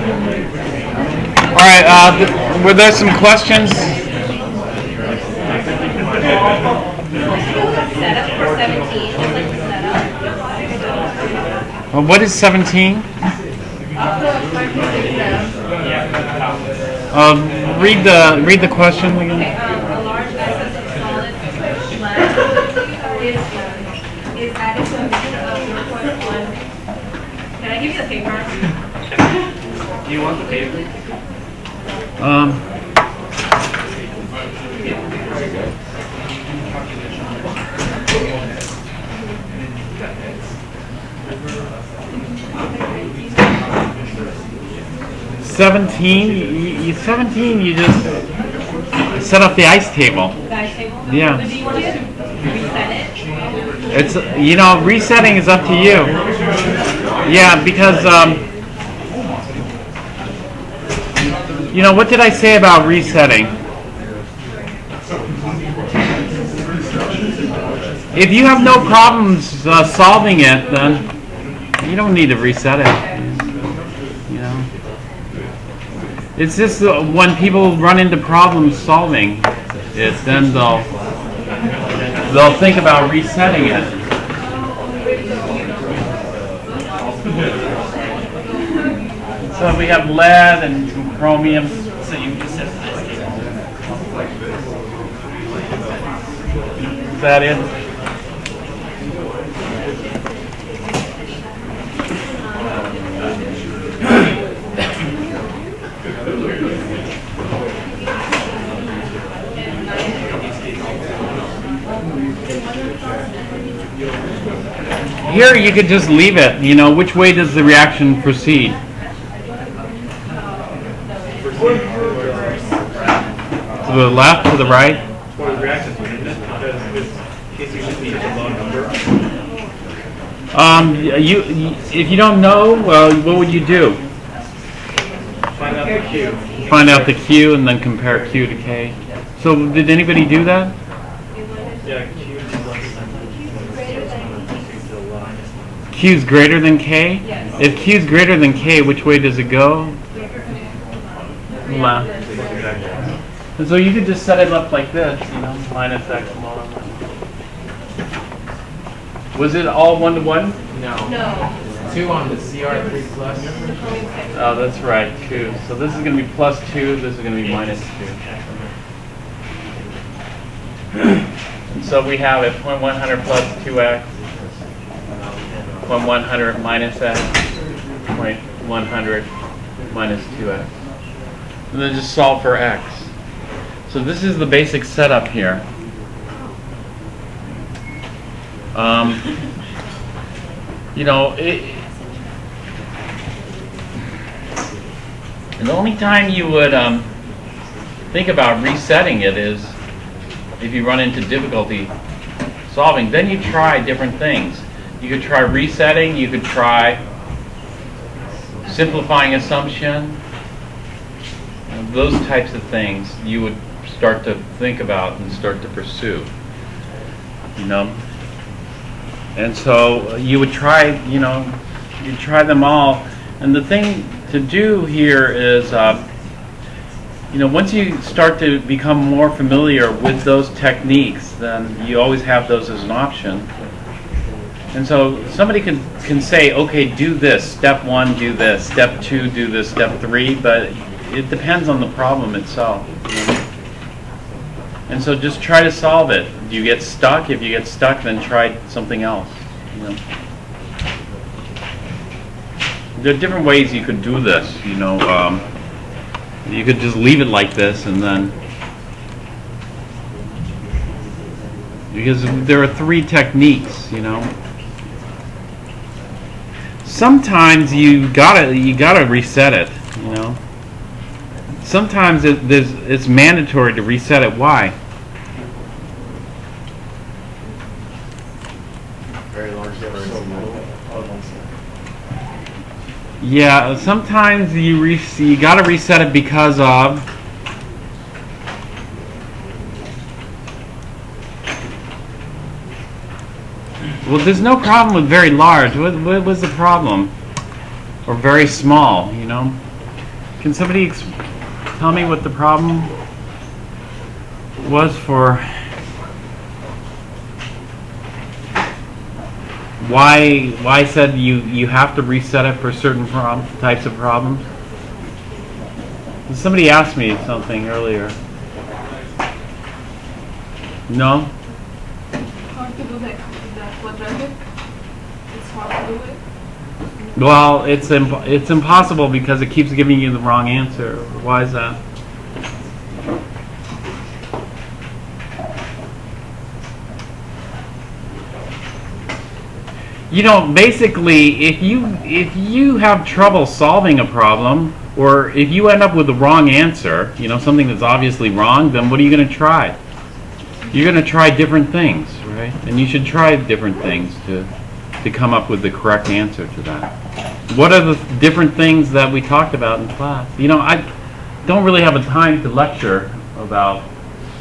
All right. Were there some questions? Setup for 17, just like the setup. What is 17? Read the question again. A large excess of solid lead is added to a mixture of 0.1. Can I give you the paper? Do you want the paper? 17, you just set up the ice table. The ice table? Yeah. So do you want to reset it? It's, resetting is up to you. Yeah, because, what did I say about resetting? If you have no problems solving it, then you don't need to reset it. It's just when people run into problem solving it, then they'll think about resetting it. So we have lead and some chromium. So you just set this. Is that it? Here you could just leave it. Which way does the reaction proceed? To the left, to the right? Towards reactions, wouldn't it? Because in case you should be a low number. If you don't know, what would you do? Find out the Q. Find out the Q and then compare Q to K. So did anybody do that? Yeah, Q is less than Q is greater than K? Yes. If Q is greater than K, which way does it go? Left. And so you could just set it up like this, minus X log. Was it all 1-to-1? No. No. 2 on the CR3 plus. Oh, that's right, 2. So this is going to be plus 2, this is going to be minus 2. And so we have it 0.100 plus 2x, 0.100 minus x, 0.100 minus 2x. And then just solve for x. So this is the basic setup here. And the only time you would think about resetting it is if you run into difficulty solving. Then you try different things. You could try resetting, you could try simplifying assumption. Those types of things you would start to think about and start to pursue. And so you would try, you try them all. And the thing to do here is, once you start to become more familiar with those techniques, then you always have those as an option. And so somebody can say, okay, do this, step 1, do this, step 2, do this, step 3, but it depends on the problem itself. And so just try to solve it. Do you get stuck? If you get stuck, then try something else. There are different ways you could do this. You could just leave it like this, and then because there are 3 techniques. Sometimes you gotta reset it. Sometimes it's mandatory to reset it. Why? Very large difference. Yeah, sometimes you gotta reset it because of well, there's no problem with very large. What was the problem? Or very small, Can somebody tell me what the problem was for why I said you have to reset it for certain types of problems? Somebody asked me something earlier. No? How to do the quadratic? It's hard to do it. Well, it's impossible because it keeps giving you the wrong answer. Why is that? You know, basically, if you have trouble solving a problem, or if you end up with the wrong answer, you know, something that's obviously wrong, then what are you going to try? You're going to try different things, right? And you should try different things to come up with the correct answer to that. What are the different things that we talked about in class? You know, I don't really have a time to lecture about,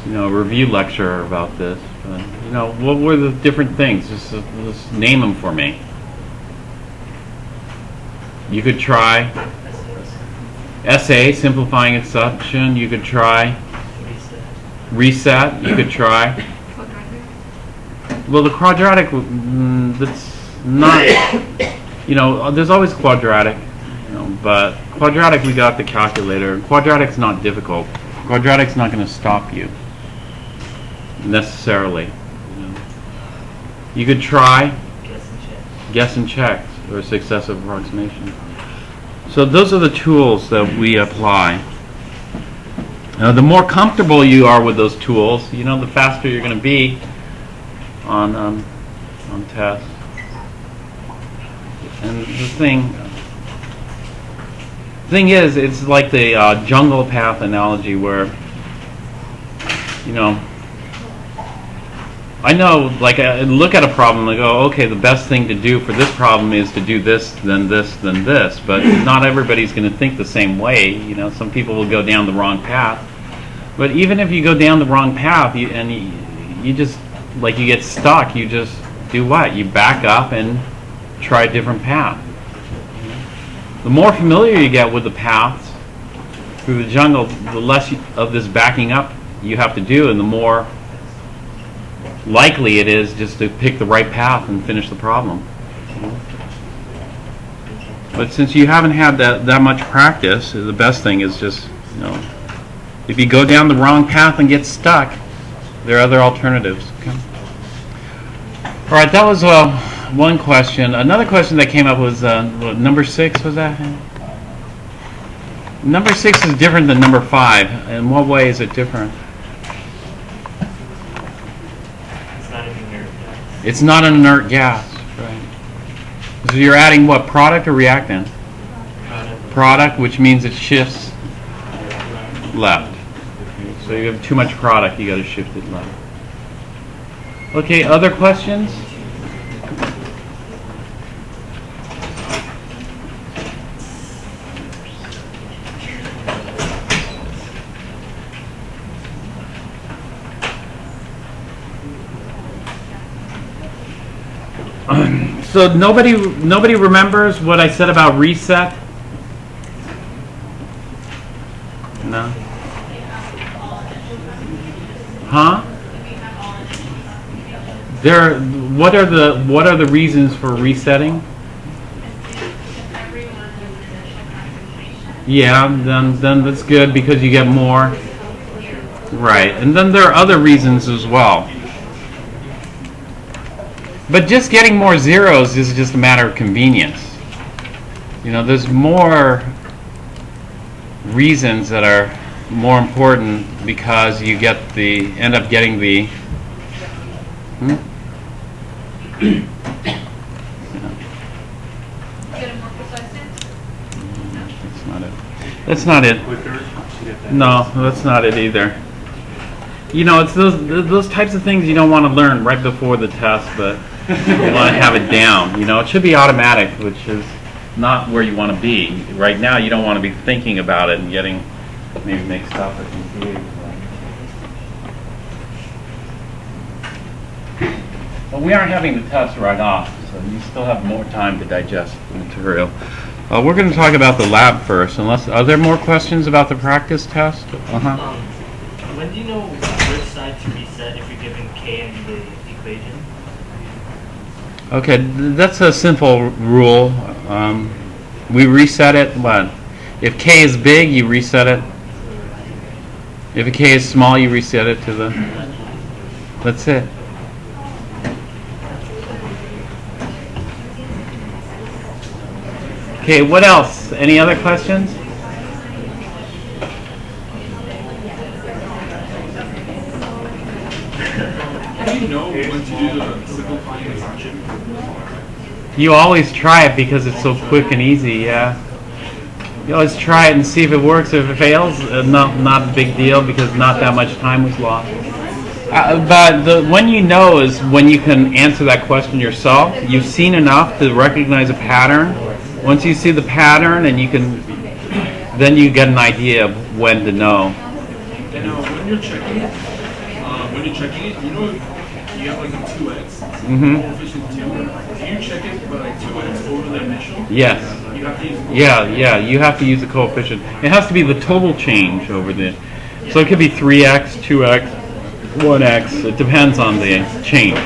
you know, a review lecture about this. But, you know, what were the different things? Just name them for me. You could try SA, simplifying assumption. You could try reset. You could try. Quadratic. Well, the quadratic, that's not, you know, there's always quadratic, you know, but quadratic we got the calculator. Quadratic's not difficult. Quadratic's not going to stop you necessarily. You know. You could try guess and check or successive approximation. So those are the tools that we apply. The more comfortable you are with those tools, you know, the faster you're going to be on tests. And the thing is, it's like the jungle path analogy where, you know, I know, like, I look at a problem and I go, okay, the best thing to do for this problem is to do this, then this, then this. But not everybody's going to think the same way. You know, some people will go down the wrong path. But even if you go down the wrong path you just, like, you get stuck, you just do what? You back up and try a different path. The more familiar you get with the paths through the jungle, the less of this backing up you have to do, and the more likely it is just to pick the right path and finish the problem. But since you haven't had that much practice, the best thing is just, you know, if you go down the wrong path and get stuck, there are other alternatives. Okay. All right, that was one question. Another question that came up was number 6. Was that? Number 6 is different than number 5. In what way is it different? It's not an inert gas, right? So you're adding what, product or reactant? Product, which means it shifts left. So you have too much product, you got to shift it left. Okay, other questions? So nobody remembers what I said about reset? No. Huh? What are the reasons for resetting? Yeah, then that's good because you get more. Right, and then there are other reasons as well. But just getting more zeros is just a matter of convenience. You know, there's more reasons that are more important because you end up getting the. Get a more precise answer. That's not it. That's not it. No, that's not it either. You know, it's those types of things you don't want to learn right before the test, but you want to have it down. You know, it should be automatic, which is not where you want to be. Right now, you don't want to be thinking about it and getting maybe mixed up or confused. But we aren't having the test right off, so you still have more time to digest the material. We're going to talk about the lab first. Are there more questions about the practice test? When do you know which side to reset if you're given K in the equation? Okay, that's a simple rule. We reset it. What? If K is big, you reset it. If a K is small, you reset it to the. That's it. Okay, what else? Any other questions? How do you know when to do the simplifying assumption? You always try it because it's so quick and easy, yeah. You always try it and see if it works. If it fails, not a big deal because not that much time was lost. But when you know is when you can answer that question yourself. You've seen enough to recognize a pattern. Once you see the pattern, and then you get an idea of when to know. And when you're checking it, you know you have like a 2x coefficient 2. Do you check it by like 2x over the initial? Yes. You have to use You have to use the coefficient. It has to be the total change over the. So it could be 3x, 2x, 1x. It depends on the change.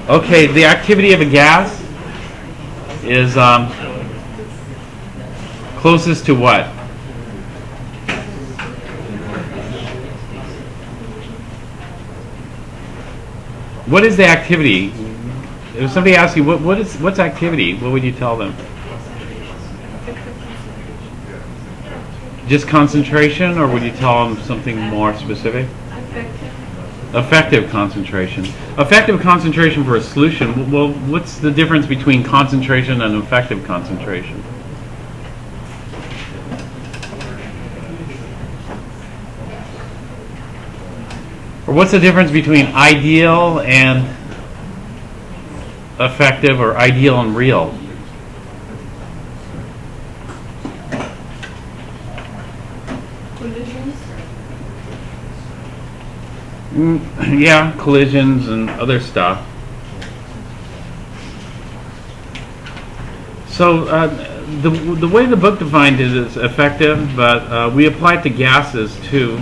Okay, the activity of a gas is closest to what? What is the activity? If somebody asks you what's activity, what would you tell them? Just concentration, or would you tell them something more specific? Effective concentration. Effective concentration for a solution. Well, what's the difference between concentration and effective concentration? Or what's the difference between ideal and effective, or ideal and real? Yeah, collisions and other stuff. So the way the book defined it is effective, but we apply it to gases too.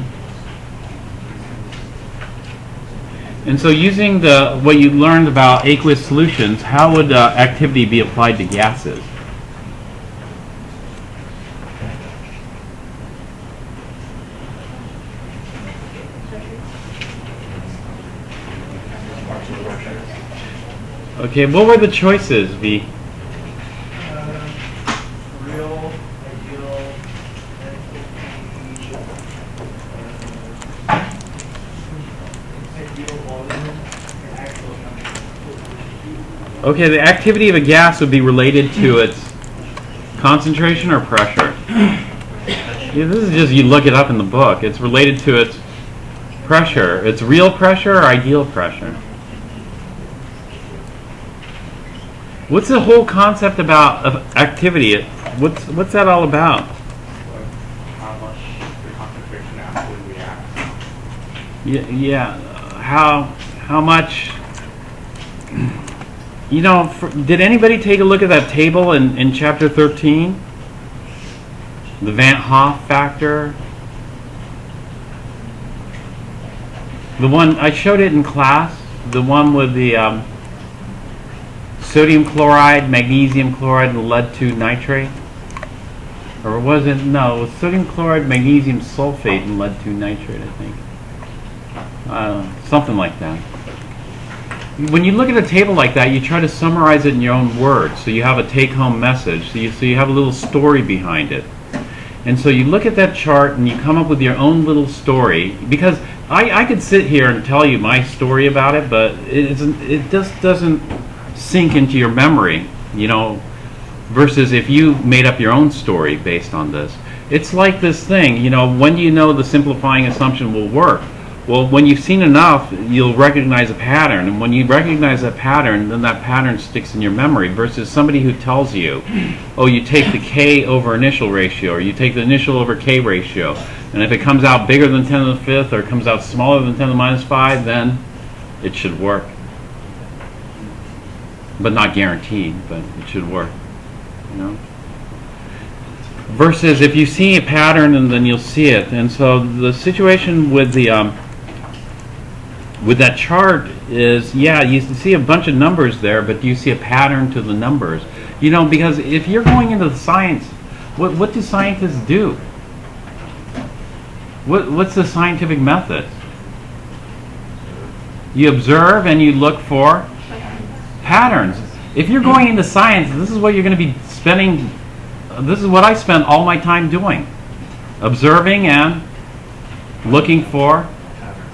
And so using what you learned about aqueous solutions, how would activity be applied to gases? Okay, what were the choices, V? Real, ideal, ideal volume, and actual temperature. Okay, the activity of a gas would be related to its concentration or pressure. Yeah, this is just, you look it up in the book. It's related to its pressure. It's real pressure or ideal pressure? What's the whole concept about of activity? What's that all about? How much the concentration actually reacts. Yeah. How much? You know, did anybody take a look at that table in chapter 13? The Van Hoff factor. The one I showed it in class. The one with the sodium chloride, magnesium chloride, and lead 2 nitrate? Or was it? No, it was sodium chloride, magnesium sulfate, and lead 2 nitrate, I think. Something like that. When you look at a table like that, you try to summarize it in your own words, so you have a take-home message, so you have a little story behind it. And so you look at that chart and you come up with your own little story, because I could sit here and tell you my story about it, but it just doesn't sink into your memory, you know, versus if you made up your own story based on this. It's like this thing, you know, when you know the simplifying assumption will work. Well, when you've seen enough, you'll recognize a pattern, and when you recognize that pattern, then that pattern sticks in your memory, versus somebody who tells you, oh, you take the K over initial ratio, or you take the initial over K ratio. And if it comes out bigger than 10 to the fifth or comes out smaller than 10 to the minus 5, then it should work. But not guaranteed, but it should work. You know? Versus if you see a pattern and then you'll see it. And so the situation with that chart is, yeah, you see a bunch of numbers there, but do you see a pattern to the numbers? You know, because if you're going into the science, what do scientists do? What's the scientific method? You observe and you look for patterns. If you're going into science, this is what you're going to be spending. This is what I spend all my time doing. Observing and looking for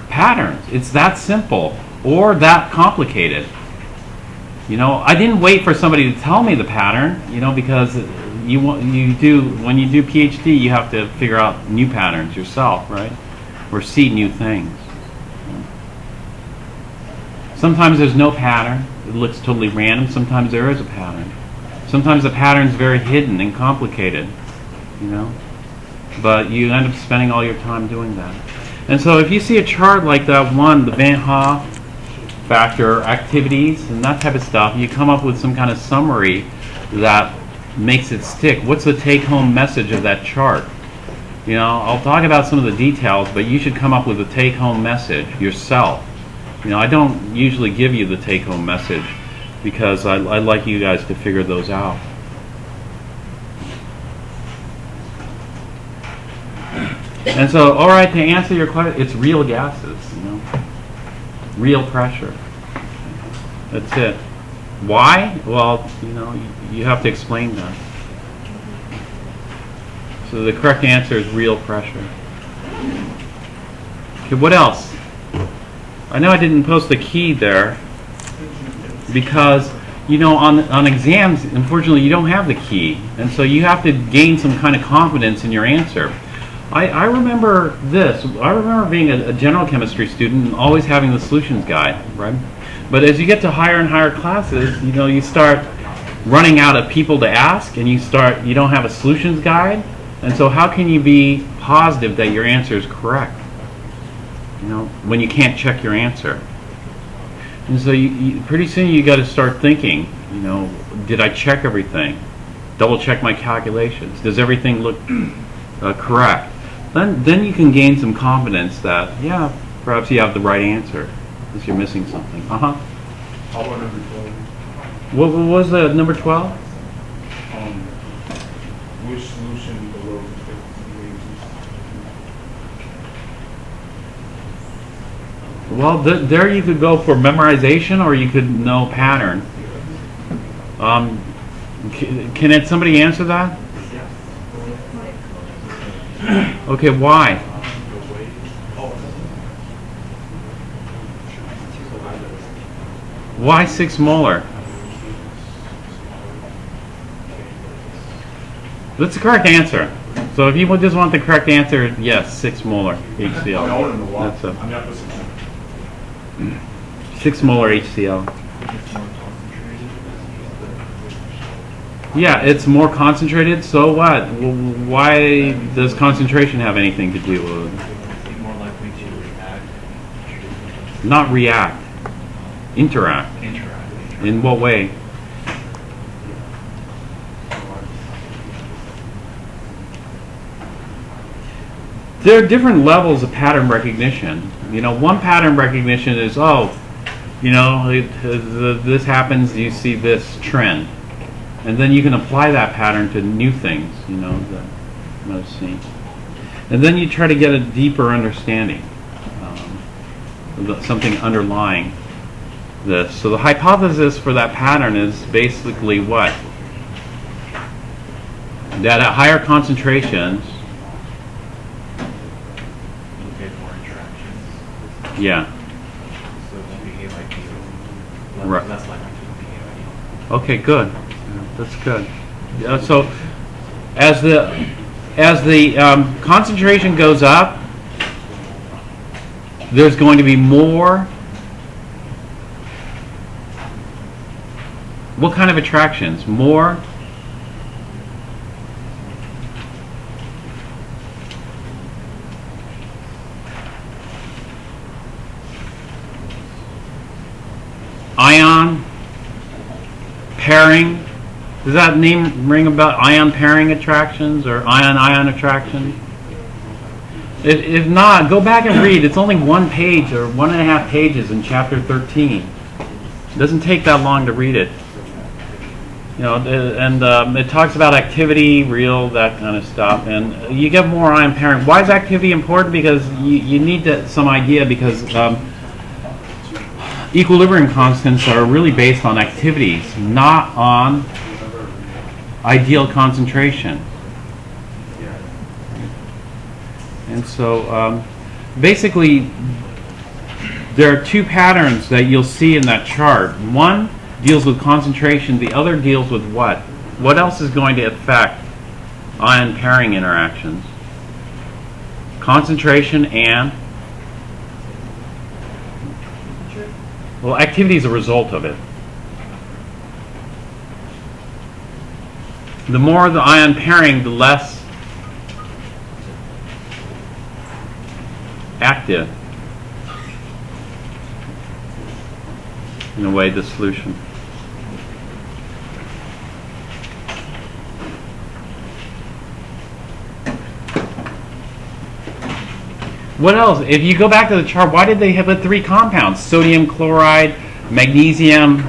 patterns. It's that simple or that complicated. You know, I didn't wait for somebody to tell me the pattern, you know, because when you do PhD, you have to figure out new patterns yourself, right? Or see new things. Sometimes there's no pattern. It looks totally random. Sometimes there is a pattern. Sometimes the pattern's very hidden and complicated, you know. But you end up spending all your time doing that. And so if you see a chart like that one, the Van Hoff factor, activities, and that type of stuff, you come up with some kind of summary that makes it stick. What's the take-home message of that chart? You know, I'll talk about some of the details, but you should come up with a take-home message yourself. You know, I don't usually give you the take-home message because I like you guys to figure those out. And so, all right, to answer your question, it's real gases, you know, real pressure. That's it. Why? Well, you know, you have to explain that. So the correct answer is real pressure. Okay, what else? I know I didn't post the key there because, you know, on exams, unfortunately, you don't have the key. And so you have to gain some kind of confidence in your answer. I remember this. I remember being a general chemistry student and always having the solutions guide, right? But as you get to higher and higher classes, you know, you start running out of people to ask, and you don't have a solutions guide. And so how can you be positive that your answer is correct? You know, when you can't check your answer. And so you pretty soon you got to start thinking, you know, did I check everything? Double check my calculations. Does everything look correct? Then you can gain some confidence that, yeah, perhaps you have the right answer, unless you're missing something. How about number 12? What was the number 12? Which solution below the Well, there you could go for memorization, or you could know pattern. Can somebody answer that? Okay, why? Why 6 molar? That's the correct answer. So if you just want the correct answer, yes, 6 molar HCl. That's a 6 molar HCl. Yeah, it's more concentrated, so what? Why does concentration have anything to do with it? More likely to react. Not react. Interact. In what way? There are different levels of pattern recognition. You know, one pattern recognition is, oh, you know, this happens, you see this trend. And then you can apply that pattern to new things, you know, that you might have seen. And then you try to get a deeper understanding, something underlying this. So the hypothesis for that pattern is basically what? That at higher concentrations, You'll get more interactions. yeah, So it won't behave like you. Right. Less likely to behave like you. okay, good. That's good. So as the concentration goes up, there's going to be more. What kind of attractions? More. ion pairing. Does that name ring about ion pairing attractions or ion-ion attraction? If not, go back and read. It's only 1 page or 1.5 pages in chapter 13. It doesn't take that long to read it. You know, and it talks about activity, real, that kind of stuff, and you get more ion pairing. Why is activity important? Because you need some idea, because equilibrium constants are really based on activities, not on ideal concentration. And so basically there are 2 patterns that you'll see in that chart. One deals with concentration, the other deals with what? What else is going to affect ion pairing interactions? Concentration and, well, activity is a result of it. The more the ion pairing, the less active, in a way, the solution. What else? If you go back to the chart, why did they have the 3 compounds? Sodium chloride, magnesium,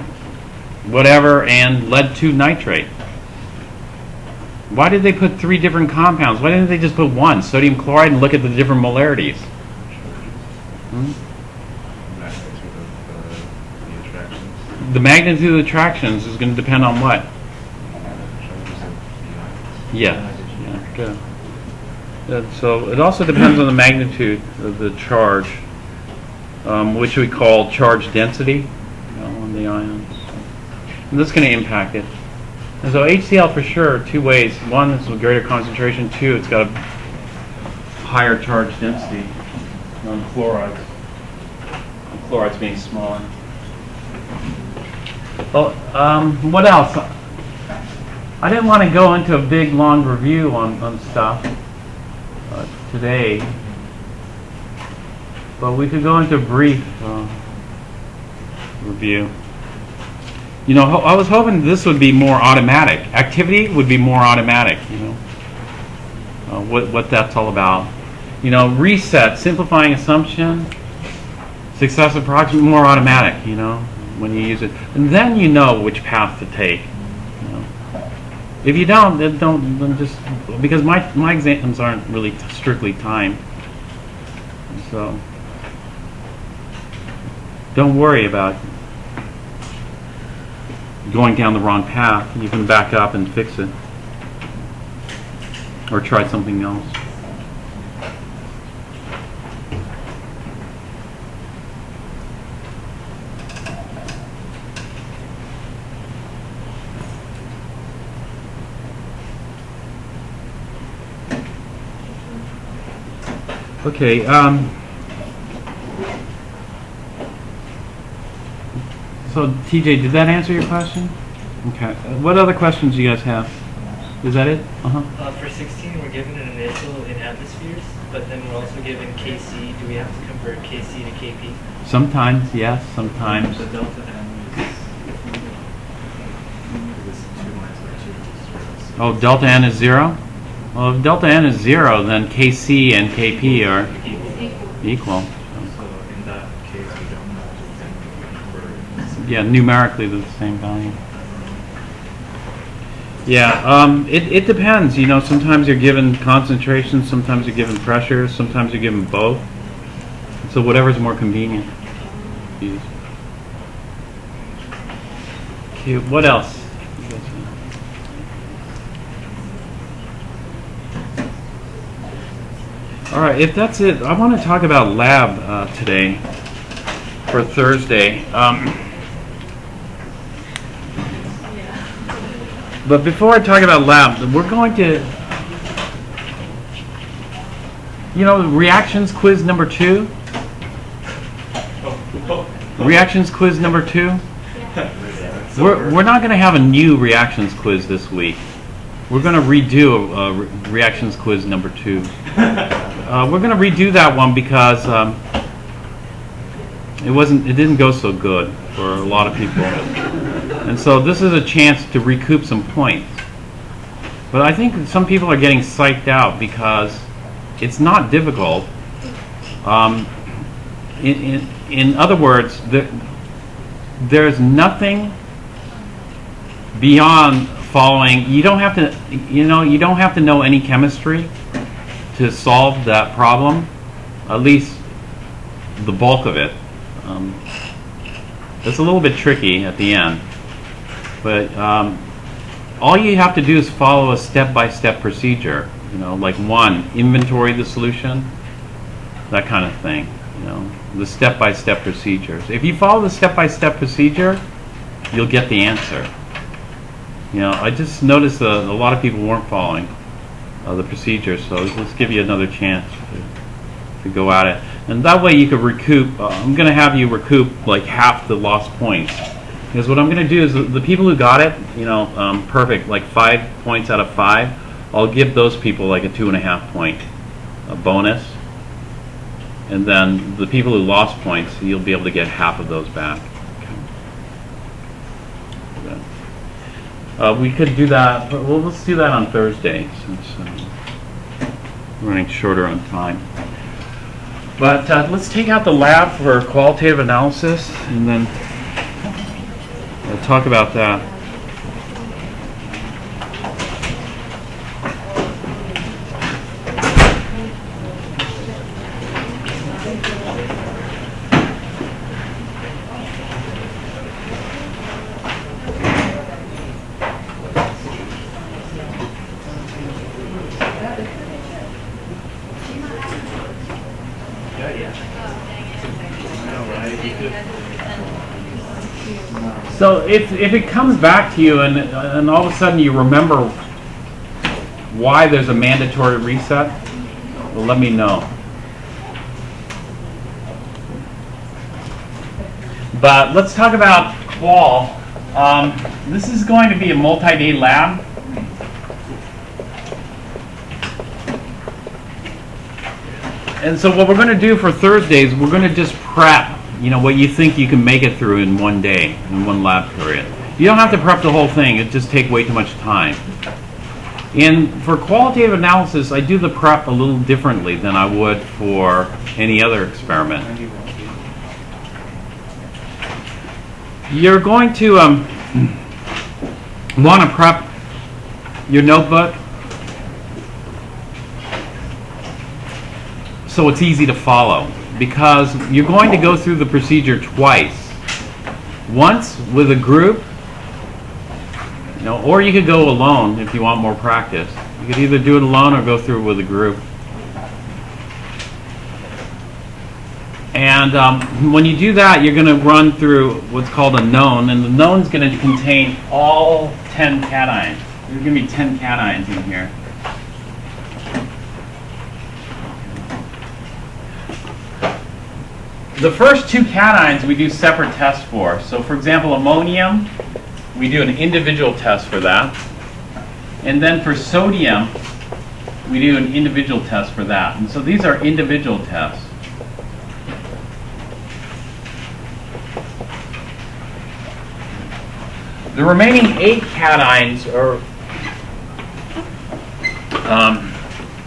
whatever, and lead 2 nitrate. Why did they put 3 different compounds? Why didn't they just put 1, sodium chloride, and look at the different molarities? The magnitude of the attractions is going to depend on what? Yeah. Good. So it also depends on the magnitude of the charge, which we call charge density, on the ions. And this is going to impact it. And so HCl for sure, 2 ways. One is with greater concentration. 2, it's got a higher charge density on chlorides. Chlorides being smaller. Well, what else? I didn't want to go into a big long review on stuff today, but we could go into a brief review. You know, I was hoping this would be more automatic. Activity would be more automatic, you know, what that's all about. You know, reset, simplifying assumption, successive approximation, more automatic, you know, when you use it. And then you know which path to take. You know. If you don't, then just, because my exams aren't really strictly timed. So don't worry about going down the wrong path. You can back up and fix it, or try something else. Okay. So, TJ, did that answer your question? Okay. What other questions do you guys have? Is that it? For 16, we're given an initial in atmospheres, but then we're also given Kc. Do we have to convert Kc to Kp? Sometimes, yes. Sometimes. The delta N is 2 minus 2. Oh, delta N is 0? Well, if delta N is 0, then Kc and Kp are equal. So in that case, we don't have to Yeah, numerically they're the same value. Yeah, it depends. You know, sometimes you're given concentration, sometimes you're given pressure, sometimes you're given both. So whatever's more convenient. Use. Okay, what else? All right, if that's it, I want to talk about lab today for Thursday. But before I talk about lab, we're going to, you know, reactions quiz number 2. Reactions quiz number 2. We're not going to have a new reactions quiz this week. We're going to redo reactions quiz number 2. We're going to redo that one because it didn't go so good for a lot of people. And so this is a chance to recoup some points. But I think some people are getting psyched out because it's not difficult. In other words, there's nothing beyond following. You don't have to, you don't have to know any chemistry to solve that problem. At least the bulk of it. It's a little bit tricky at the end, but all you have to do is follow a step-by-step procedure. Like one, inventory the solution, that kind of thing. The step-by-step procedures. If you follow the step-by-step procedure, you'll get the answer. I just noticed a lot of people weren't following the procedure, so let's give you another chance to go at it. And that way you could recoup. I'm going to have you recoup like half the lost points. Because what I'm going to do is the people who got it, perfect, like 5 points out of 5, I'll give those people like a 2.5 point bonus. And then the people who lost points, you'll be able to get half of those back. Okay. We could do that, but let's do that on Thursday since we're running shorter on time. But let's take out the lab for qualitative analysis and then talk about that. So if it comes back to you and all of a sudden you remember why there's a mandatory reset, well, let me know. But let's talk about qual. This is going to be a multi-day lab. And so what we're going to do for Thursdays, we're going to just prep what you think you can make it through in one day, in one lab period. You don't have to prep the whole thing. It just takes way too much time. And for qualitative analysis, I do the prep a little differently than I would for any other experiment. You're going to want to prep your notebook so it's easy to follow, because you're going to go through the procedure twice. Once with a group, or you could go alone if you want more practice. You could either do it alone or go through it with a group. And when you do that, you're going to run through what's called a known, and the known is going to contain all 10 cations. There's going to be 10 cations in here. The first 2 cations we do separate tests for. So for example, ammonium, we do an individual test for that. And then for sodium, we do an individual test for that. And so these are individual tests. The remaining 8 cations are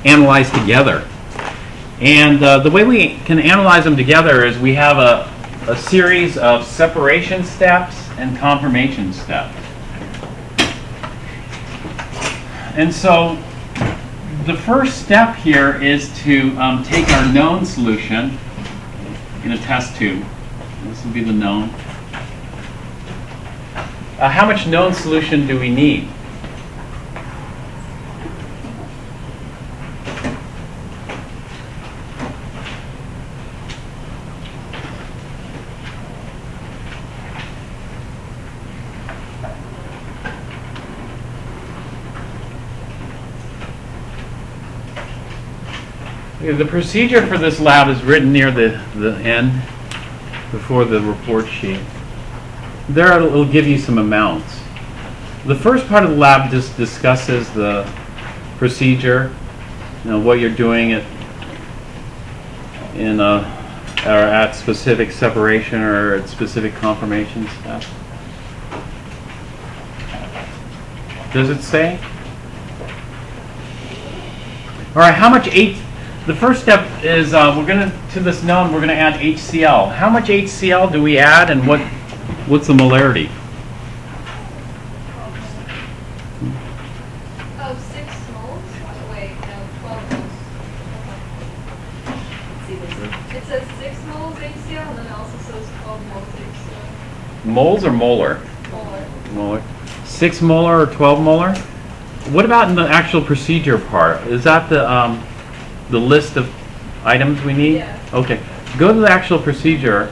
analyzed together. And the way we can analyze them together is we have a series of separation steps and confirmation steps. And so the first step here is to take our known solution in a test tube. This will be the known. How much known solution do we need? The procedure for this lab is written near the end, before the report sheet. There it will give you some amounts. The first part of the lab just discusses the procedure, what you're doing in a at specific separation or at specific conformation steps? Does it say? All right, how much the first step is we're going to this known, we're going to add HCl. How much HCl do we add, and what's the molarity? Oh, 6 moles? Wait, no, 12 moles. It says 6 moles HCl, and then it also says 12 moles HCl. Moles or molar? Molar. Molar. 6 molar or 12 molar? What about in the actual procedure part? Is that the list of items we need? Yeah. Okay. Go to the actual procedure.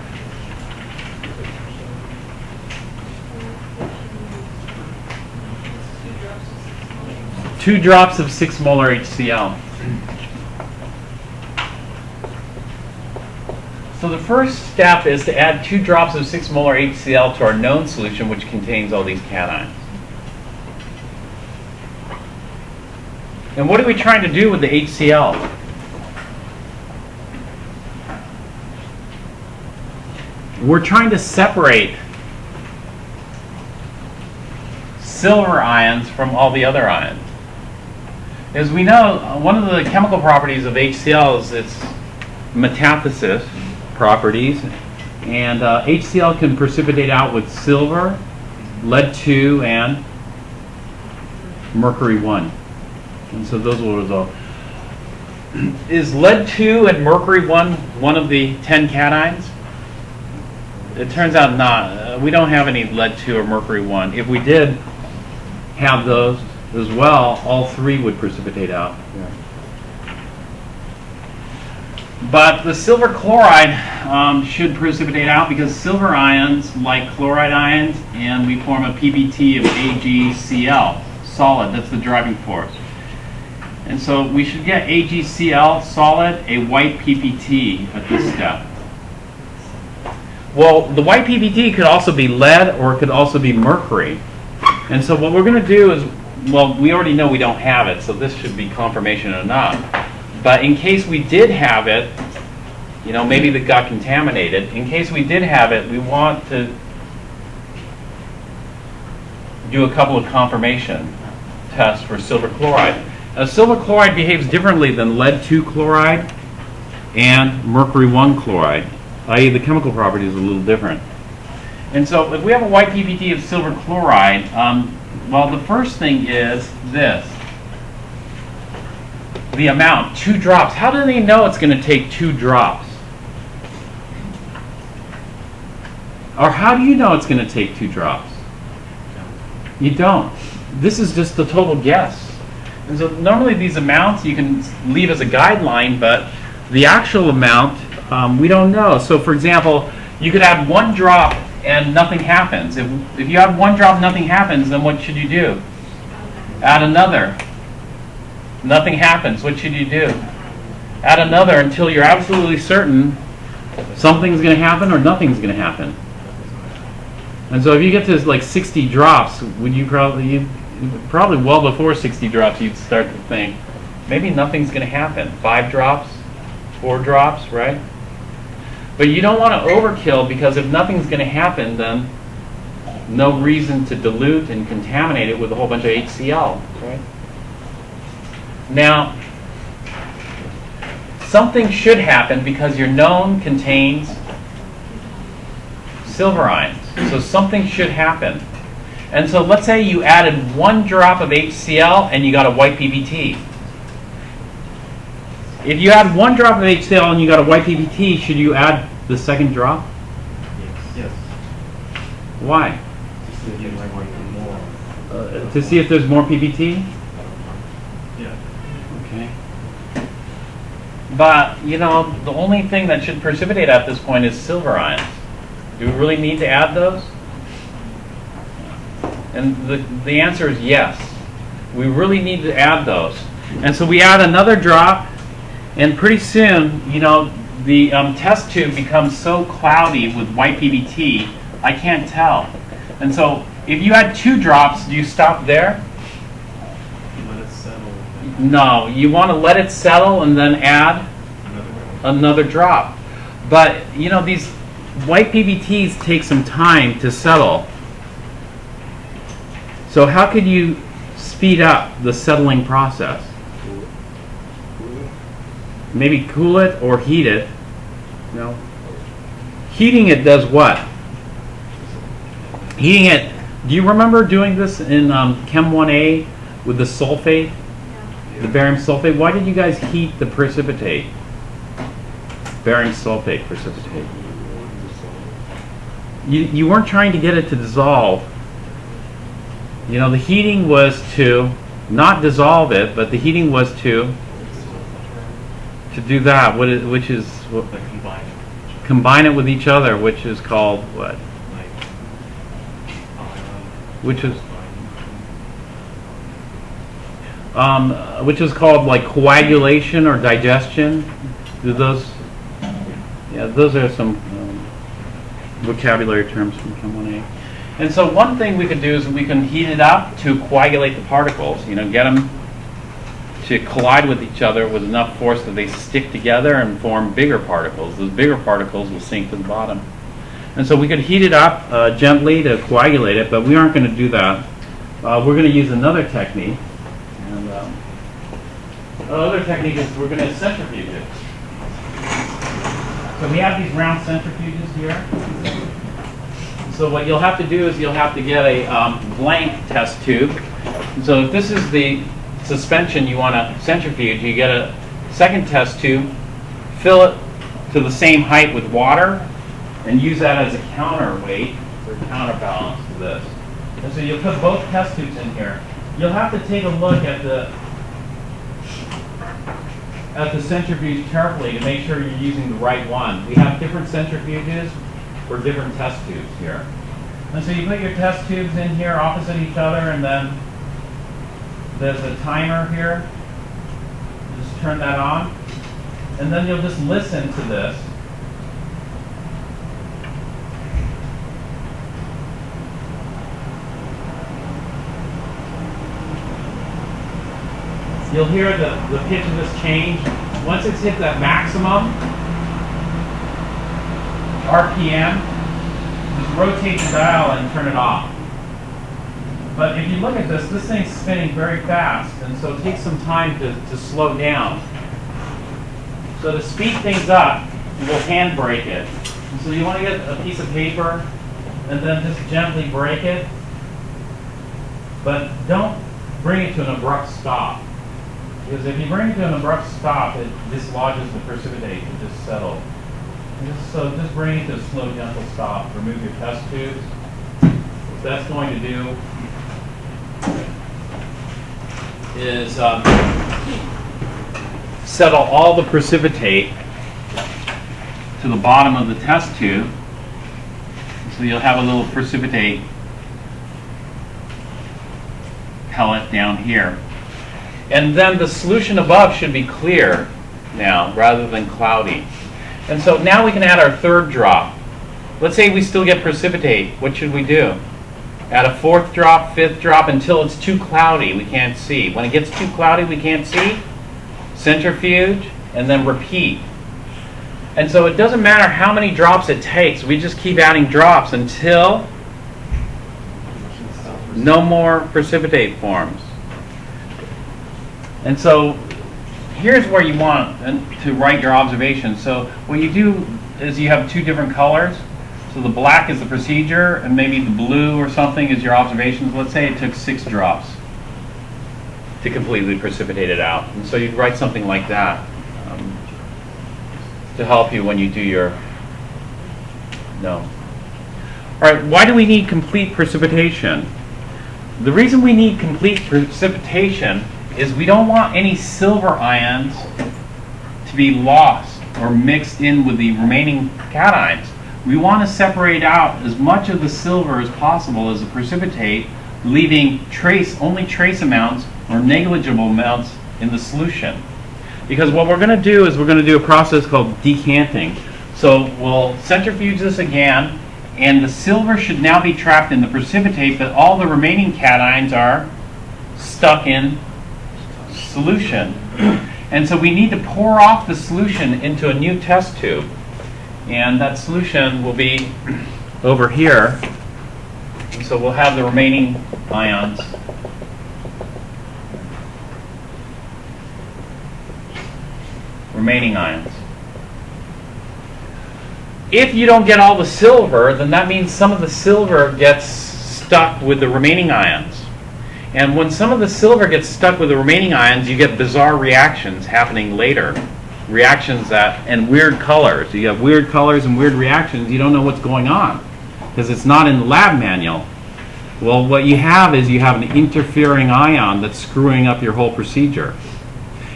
Two drops of 6 molar HCl. So the first step is to add 2 drops of 6 molar HCl to our known solution, which contains all these cations. And what are we trying to do with the HCl? We're trying to separate silver ions from all the other ions. As we know, one of the chemical properties of HCl is its metathesis properties, and HCl can precipitate out with silver, lead-2, and mercury-1. And so those will result. Is lead-2 and mercury-1 one of the 10 cations? It turns out not. We don't have any lead-2 or mercury-1. If we did have those as well, all 3 would precipitate out. But the silver chloride should precipitate out because silver ions like chloride ions, and we form a PBT of AgCl, solid. That's the driving force. And so we should get AgCl, solid, a white PPT at this step. Well, the white PPT could also be lead, or it could also be mercury. And so what we're going to do is, well, we already know we don't have it, so this should be confirmation enough. But in case we did have it, you know, maybe that got contaminated. In case we did have it, we want to do a couple of confirmation tests for silver chloride. Silver chloride behaves differently than lead-2 chloride and mercury-1 chloride, i.e. the chemical property is a little different. And so if we have a white PPT of silver chloride, well, the first thing is this. The amount, 2 drops. How do they know it's going to take 2 drops? Or how do you know it's going to take 2 drops? You don't. This is just the total guess. And so normally these amounts you can leave as a guideline, but the actual amount we don't know. So for example, you could add 1 drop and nothing happens. If you have 1 drop and nothing happens, then what should you do? Add another. Nothing happens. What should you do? Add another until you're absolutely certain something's going to happen or nothing's going to happen. And so if you get to like 60 drops, would you probably well before 60 drops you'd start to think maybe nothing's going to happen. 5 drops, 4 drops, right? But you don't want to overkill, because if nothing's going to happen, then no reason to dilute and contaminate it with a whole bunch of HCl, right? Now, something should happen because your known contains silver ions. So something should happen. And so let's say you added 1 drop of HCl and you got a white PPT. If you add 1 drop of HCl and you got a white PPT, should you add the second drop? Yes. Why? To see if there's more PPT? Yeah. Okay. But, you know, the only thing that should precipitate at this point is silver ions. Do we really need to add those? And the answer is yes. We really need to add those. And so we add another drop, and pretty soon, you know, the test tube becomes so cloudy with white PBT, I can't tell. And so if you add 2 drops, do you stop there? Let it settle. No, you want to let it settle and then add another drop. But, you know, these white PBTs take some time to settle. So how could you speed up the settling process? Maybe cool it or heat it. No. Heating it does what? Heating it, do you remember doing this in Chem 1A with the sulfate? The barium sulfate? Why did you guys heat the precipitate? Barium sulfate precipitate. You weren't trying to get it to dissolve. You know, the heating was to not dissolve it, but the heating was to do that, which is combine it with each other, which is called what? Which is called like coagulation or digestion. Do those? Yeah, those are some vocabulary terms from Chem 1A. And so one thing we could do is we can heat it up to coagulate the particles. You know, get them to collide with each other with enough force that they stick together and form bigger particles. Those bigger particles will sink to the bottom. And so we could heat it up gently to coagulate it, but we aren't going to do that. We're going to use another technique. And the other technique is we're going to centrifuge it. So we have these round centrifuges here. So what you'll have to do is you'll have to get a blank test tube. And so if this is the suspension you want to centrifuge, you get a second test tube, fill it to the same height with water, and use that as a counterweight or counterbalance to this. And so you'll put both test tubes in here. You'll have to take a look at the centrifuge carefully to make sure you're using the right one. We have different centrifuges for different test tubes here. And so you put your test tubes in here opposite each other, and then there's a timer here. Just turn that on. And then you'll just listen to this. You'll hear the pitch of this change. Once it's hit that maximum RPM, just rotate the dial and turn it off. But if you look at this, this thing's spinning very fast, and so it takes some time to slow down. So to speed things up, we'll hand brake it. And so you want to get a piece of paper and then just gently brake it. But don't bring it to an abrupt stop. Because if you bring it to an abrupt stop, it dislodges the precipitate to just settle. So just bring it to a slow, gentle stop. Remove your test tubes. What that's going to do is settle all the precipitate to the bottom of the test tube. So you'll have a little precipitate pellet down here. And then the solution above should be clear now rather than cloudy. And so now we can add our third drop. Let's say we still get precipitate. What should we do? Add a fourth drop, fifth drop until it's too cloudy. We can't see. When it gets too cloudy, we can't see. Centrifuge and then repeat. And so it doesn't matter how many drops it takes. We just keep adding drops until no more precipitate forms. And so here's where you want to write your observations. So what you do is you have two different colors. So the black is the procedure, and maybe the blue or something is your observations. Let's say it took 6 drops to completely precipitate it out. And so you'd write something like that to help you when you do your no. All right, why do we need complete precipitation? The reason we need complete precipitation is we don't want any silver ions to be lost or mixed in with the remaining cations. We want to separate out as much of the silver as possible as a precipitate, leaving only trace amounts or negligible amounts in the solution. Because what we're going to do is we're going to do a process called decanting. So we'll centrifuge this again, and the silver should now be trapped in the precipitate, but all the remaining cations are stuck in solution. And so we need to pour off the solution into a new test tube. And that solution will be over here. And so we'll have the remaining ions. Remaining ions. If you don't get all the silver, then that means some of the silver gets stuck with the remaining ions. And when some of the silver gets stuck with the remaining ions, you get bizarre reactions happening later. Reactions and weird colors. You have weird colors and weird reactions. You don't know what's going on because it's not in the lab manual. Well, what you have is you have an interfering ion that's screwing up your whole procedure.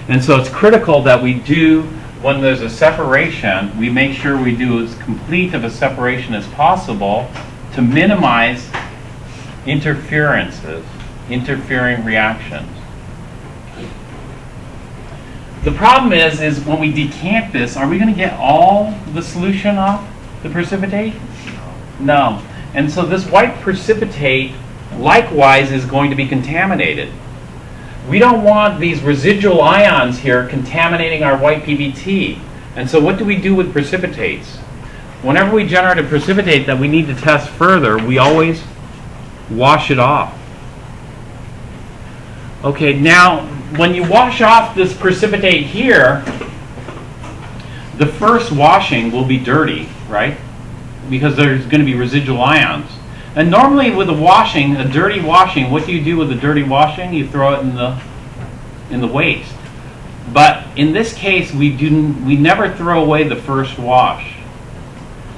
And so it's critical that we do, when there's a separation, we make sure we do as complete of a separation as possible to minimize interferences, interfering reactions. The problem is when we decant this, are we going to get all the solution off the precipitate? No. And so this white precipitate likewise is going to be contaminated. We don't want these residual ions here contaminating our white PBT. And so what do we do with precipitates? Whenever we generate a precipitate that we need to test further, we always wash it off. Okay, now when you wash off this precipitate here, the first washing will be dirty, right? Because there's going to be residual ions. And normally with a washing, a dirty washing, what do you do with a dirty washing? You throw it in the waste. But in this case, we never throw away the first wash,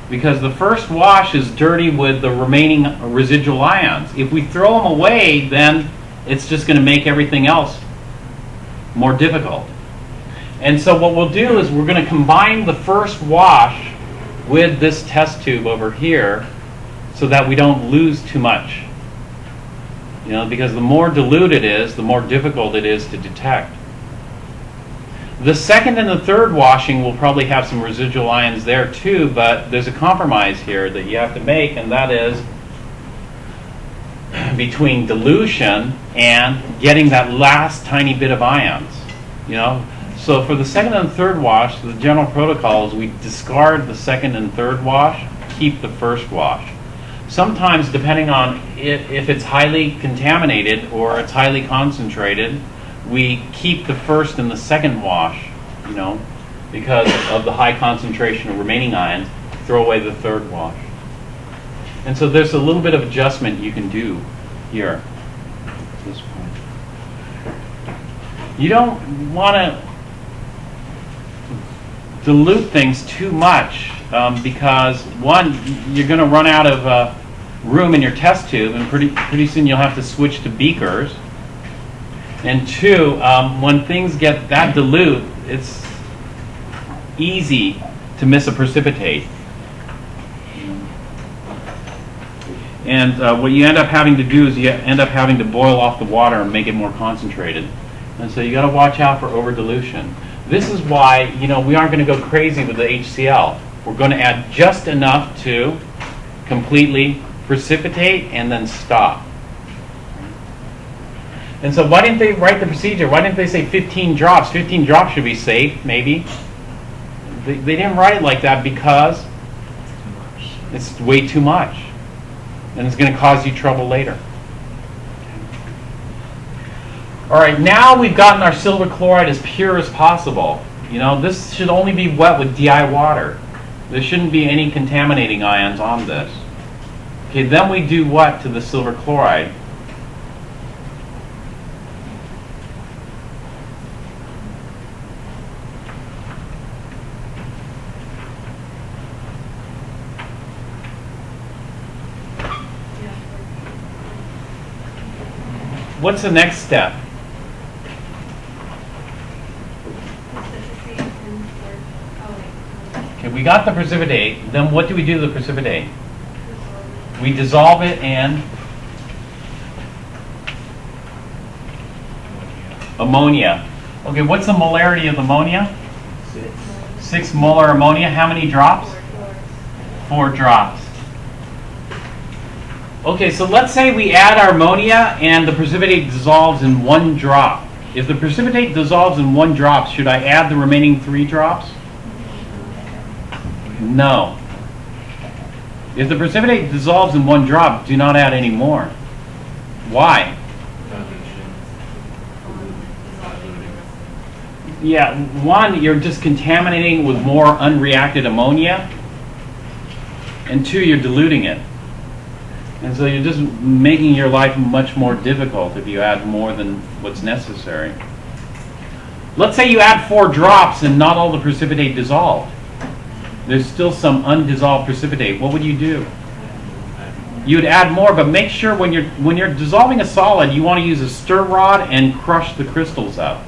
because the first wash is dirty with the remaining residual ions. If we throw them away, then it's just going to make everything else more difficult. And so what we'll do is we're going to combine the first wash with this test tube over here so that we don't lose too much. You know, because the more dilute it is, the more difficult it is to detect. The second and the third washing will probably have some residual ions there too, but there's a compromise here that you have to make, and that is between dilution and getting that last tiny bit of ions. You know, so for the second and third wash, the general protocol is we discard the second and third wash, keep the first wash. Sometimes, depending on if it's highly contaminated or it's highly concentrated, we keep the first and the second wash, you know, because of the high concentration of remaining ions, throw away the third wash. And so there's a little bit of adjustment you can do here at this point. You don't want to dilute things too much because, one, you're going to run out of room in your test tube, and pretty soon you'll have to switch to beakers. And two, when things get that dilute, it's easy to miss a precipitate. And what you end up having to do is you end up having to boil off the water and make it more concentrated. And so you got to watch out for over dilution. This is why, you know, we aren't going to go crazy with the HCl. We're going to add just enough to completely precipitate and then stop. And so why didn't they write the procedure? Why didn't they say 15 drops? 15 drops should be safe, maybe. They didn't write it like that because it's way too much. And it's going to cause you trouble later. All right, now we've gotten our silver chloride as pure as possible. You know, this should only be wet with DI water. There shouldn't be any contaminating ions on this. Okay, then we do what to the silver chloride? What's the next step? Okay, we got the precipitate. Then what do we do to the precipitate? We dissolve it in ammonia. Okay, what's the molarity of ammonia? 6 molar ammonia. How many drops? 4 drops. Okay, so let's say we add our ammonia and the precipitate dissolves in 1 drop. If the precipitate dissolves in 1 drop, should I add the remaining 3 drops? No. If the precipitate dissolves in one drop, do not add any more. Why? Yeah, one, you're just contaminating with more unreacted ammonia, and two, you're diluting it. And so you're just making your life much more difficult if you add more than what's necessary. Let's say you add 4 drops and not all the precipitate dissolved. There's still some undissolved precipitate. What would you do? You would add more, but make sure when you're dissolving a solid, you want to use a stir rod and crush the crystals out.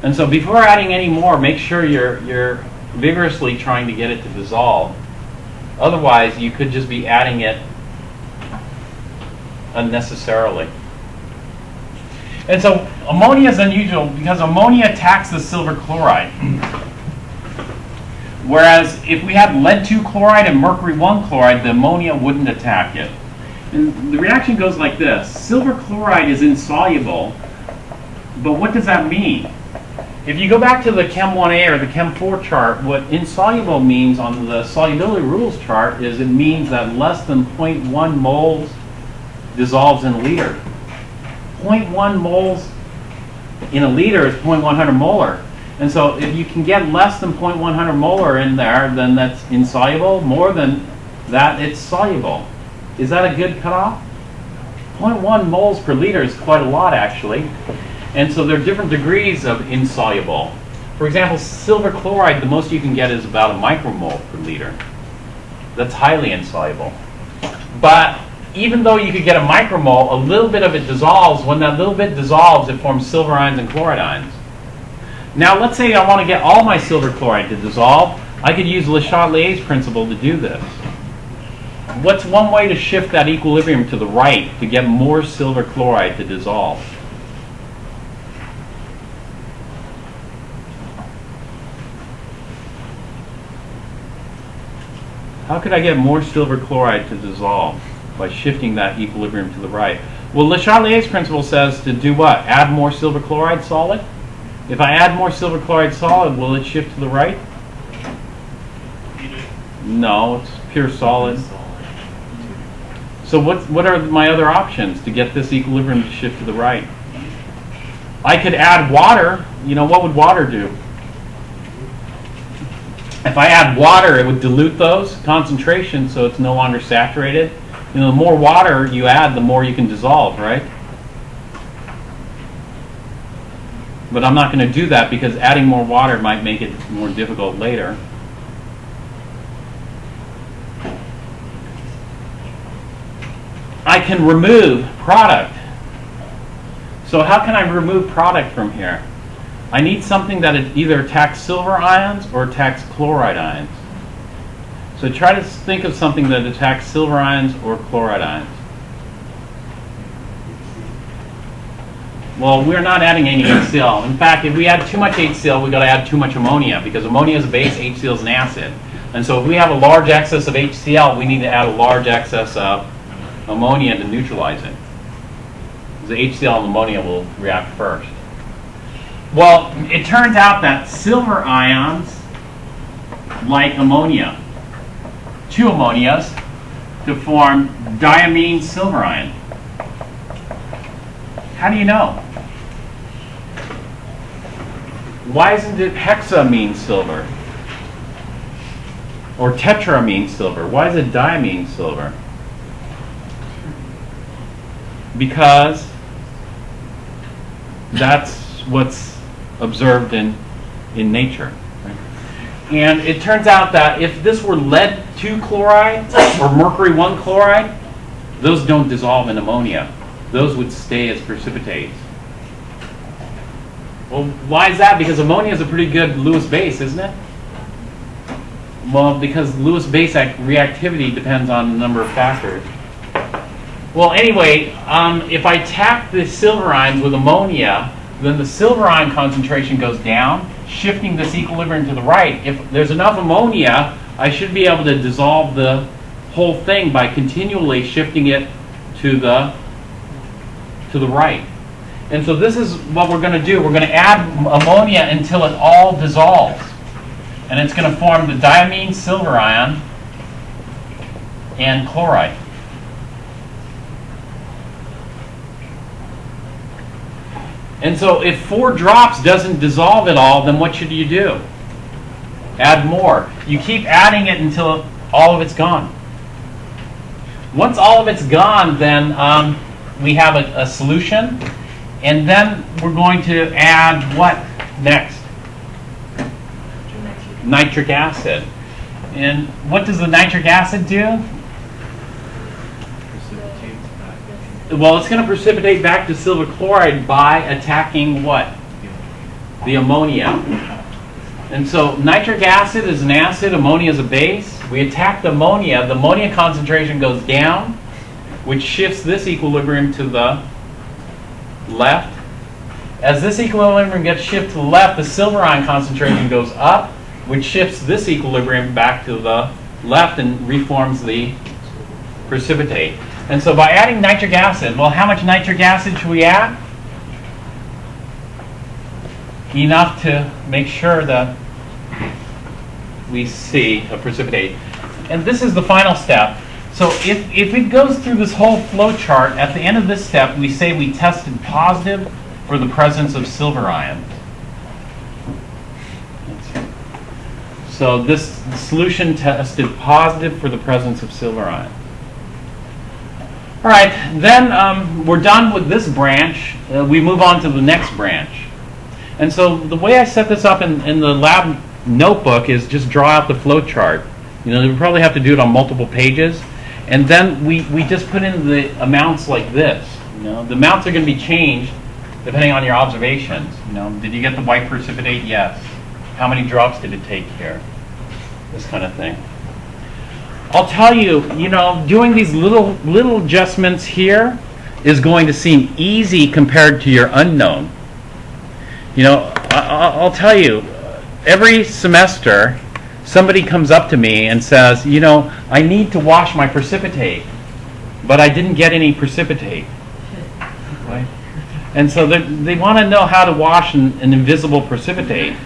And so before adding any more, make sure you're vigorously trying to get it to dissolve. Otherwise, you could just be adding it unnecessarily. And so ammonia is unusual because ammonia attacks the silver chloride. Whereas if we had lead 2 chloride and mercury 1 chloride, the ammonia wouldn't attack it. And the reaction goes like this. Silver chloride is insoluble, but what does that mean? If you go back to the Chem 1A or the Chem 4 chart, what insoluble means on the solubility rules chart is it means that less than 0.1 moles dissolves in a liter. 0.1 moles in a liter is 0.100 molar. And so if you can get less than 0.100 molar in there, then that's insoluble. More than that, it's soluble. Is that a good cutoff? 0.1 moles per liter is quite a lot, actually. And so there are different degrees of insoluble. For example, silver chloride, the most you can get is about a micromole per liter. That's highly insoluble. But even though you could get a micromole, a little bit of it dissolves. When that little bit dissolves, it forms silver ions and chloride ions. Now let's say I want to get all my silver chloride to dissolve. I could use Le Chatelier's principle to do this. What's one way to shift that equilibrium to the right to get more silver chloride to dissolve? How could I get more silver chloride to dissolve by shifting that equilibrium to the right? Well, Le Chatelier's principle says to do what? Add more silver chloride solid? If I add more silver chloride solid, will it shift to the right? No, it's pure solid. So what are my other options to get this equilibrium to shift to the right? I could add water. You know, what would water do? If I add water, it would dilute those concentrations so it's no longer saturated. You know, the more water you add, the more you can dissolve, right? But I'm not going to do that because adding more water might make it more difficult later. I can remove product. So how can I remove product from here? I need something that either attacks silver ions or attacks chloride ions. So try to think of something that attacks silver ions or chloride ions. Well, we're not adding any HCl. In fact, if we add too much HCl, we've got to add too much ammonia because ammonia is a base, HCl is an acid. And so if we have a large excess of HCl, we need to add a large excess of ammonia to neutralize it. The HCl and ammonia will react first. Well, it turns out that silver ions like ammonia, 2 ammonias, to form diamine silver ion. How do you know? Why isn't it hexamine silver? Or tetramine silver? Why is it diamine silver? Because that's what's observed in nature. And it turns out that if this were lead 2 chloride or mercury 1 chloride, those don't dissolve in ammonia. Those would stay as precipitates. Well, why is that? Because ammonia is a pretty good Lewis base, isn't it? Well, because Lewis base reactivity depends on a number of factors. Well, anyway, if I attack the silver ions with ammonia, then the silver ion concentration goes down, shifting this equilibrium to the right. If there's enough ammonia, I should be able to dissolve the whole thing by continually shifting it to the right. And so this is what we're going to do. We're going to add ammonia until it all dissolves. and it's going to form the diamine silver ion and chloride. And so if 4 drops doesn't dissolve it all, then what should you do? Add more. You keep adding it until all of it's gone. Once all of it's gone, then we have a solution. And then we're going to add what next? Nitric acid. And what does the nitric acid do? Well, it's going to precipitate back to silver chloride by attacking what? The ammonia. And so nitric acid is an acid, ammonia is a base. We attack the ammonia concentration goes down, which shifts this equilibrium to the left. As this equilibrium gets shifted to the left, the silver ion concentration goes up, which shifts this equilibrium back to the left and reforms the precipitate. And so by adding nitric acid, well, how much nitric acid should we add? Enough to make sure that we see a precipitate. And this is the final step. So if it goes through this whole flow chart, at the end of this step, we say we tested positive for the presence of silver ions. So this solution tested positive for the presence of silver ions. All right, then we're done with this branch. We move on to the next branch. And so the way I set this up in the lab notebook is just draw out the flow chart. You know, we probably have to do it on multiple pages. And then we just put in the amounts like this. You know, the amounts are going to be changed depending on your observations. You know, did you get the white precipitate? Yes. How many drops did it take here? This kind of thing. I'll tell you, you know, doing these little adjustments here is going to seem easy compared to your unknown. You know, I'll tell you, every semester, somebody comes up to me and says, you know, I need to wash my precipitate, but I didn't get any precipitate. Right? And so they want to know how to wash an invisible precipitate.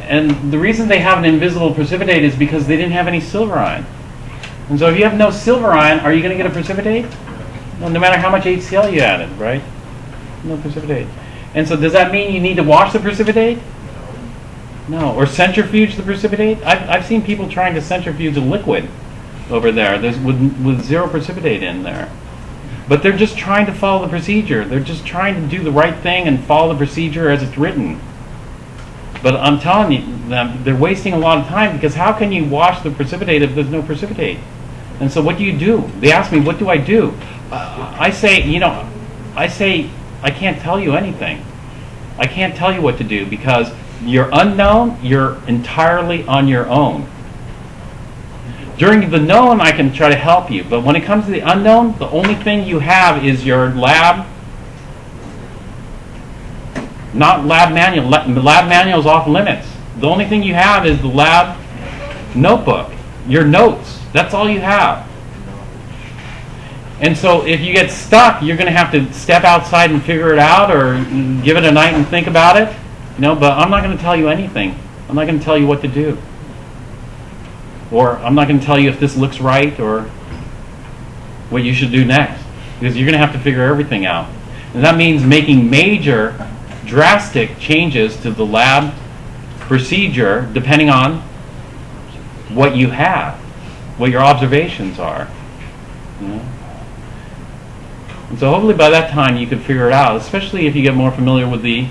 And the reason they have an invisible precipitate is because they didn't have any silver ion. And so if you have no silver ion, are you going to get a precipitate? Well, no matter how much HCl you added, right? No precipitate. And so does that mean you need to wash the precipitate? No. Or centrifuge the precipitate? I've seen people trying to centrifuge a liquid over there with zero precipitate in there. But they're just trying to follow the procedure. They're just trying to do the right thing and follow the procedure as it's written. But I'm telling you, they're wasting a lot of time, because how can you wash the precipitate if there's no precipitate? And so what do? They ask me, what do I do? I say, I can't tell you anything. I can't tell you what to do, because you're unknown, you're entirely on your own. During the known, I can try to help you, but when it comes to the unknown, the only thing you have is your lab. Not lab manual. Lab manual is off limits. The only thing you have is the lab notebook, your notes. That's all you have. And so if you get stuck, you're going to have to step outside and figure it out, or give it a night and think about it. You know, but I'm not going to tell you anything. I'm not going to tell you what to do. Or I'm not going to tell you if this looks right or what you should do next, because you're going to have to figure everything out. And that means making major, drastic changes to the lab procedure depending on what you have, what your observations are. You know? And so hopefully by that time you can figure it out, especially if you get more familiar with the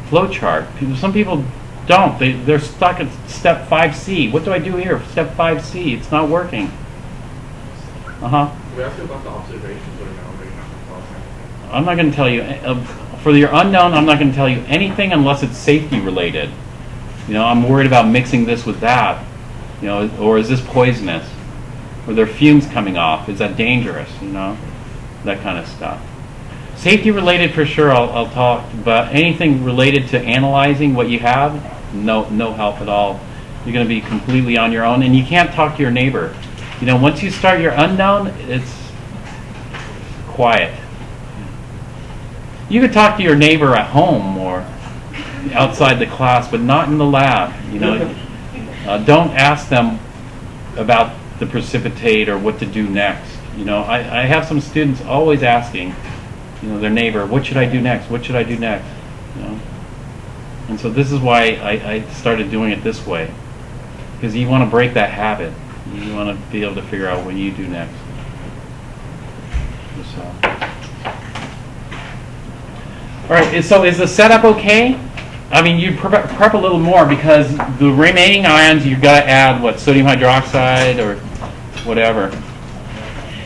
flow chart. Some people don't. They're stuck at step 5C. What do I do here? Step 5C. It's not working. We asked you about the observations, or no? I'm not going to tell you. For your unknown, I'm not going to tell you anything unless it's safety related. You know, I'm worried about mixing this with that. You know, or is this poisonous? Or there are fumes coming off? Is that dangerous? You know, that kind of stuff. Safety related for sure, I'll talk. But anything related to analyzing what you have, no help at all. You're going to be completely on your own, and you can't talk to your neighbor. You know, once you start your unknown, it's quiet. You could talk to your neighbor at home, or outside the class, but not in the lab. Don't ask them about the precipitate or what to do next. I have some students always asking, their neighbor, what should I do next? What should I do next? And so this is why I started doing it this way, because you want to break that habit. You want to be able to figure out what you do next. So. All right, so is the setup okay? I mean, you prep a little more because the remaining ions you've got to add, sodium hydroxide or whatever.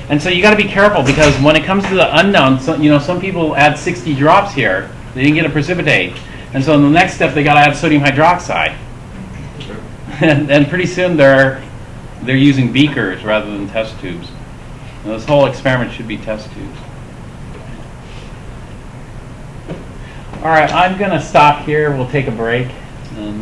And so you got to be careful because when it comes to the unknown, some people add 60 drops here. They didn't get a precipitate. And so in the next step, they got to add sodium hydroxide. And pretty soon they're using beakers rather than test tubes. Now, this whole experiment should be test tubes. All right, I'm going to stop here. We'll take a break. And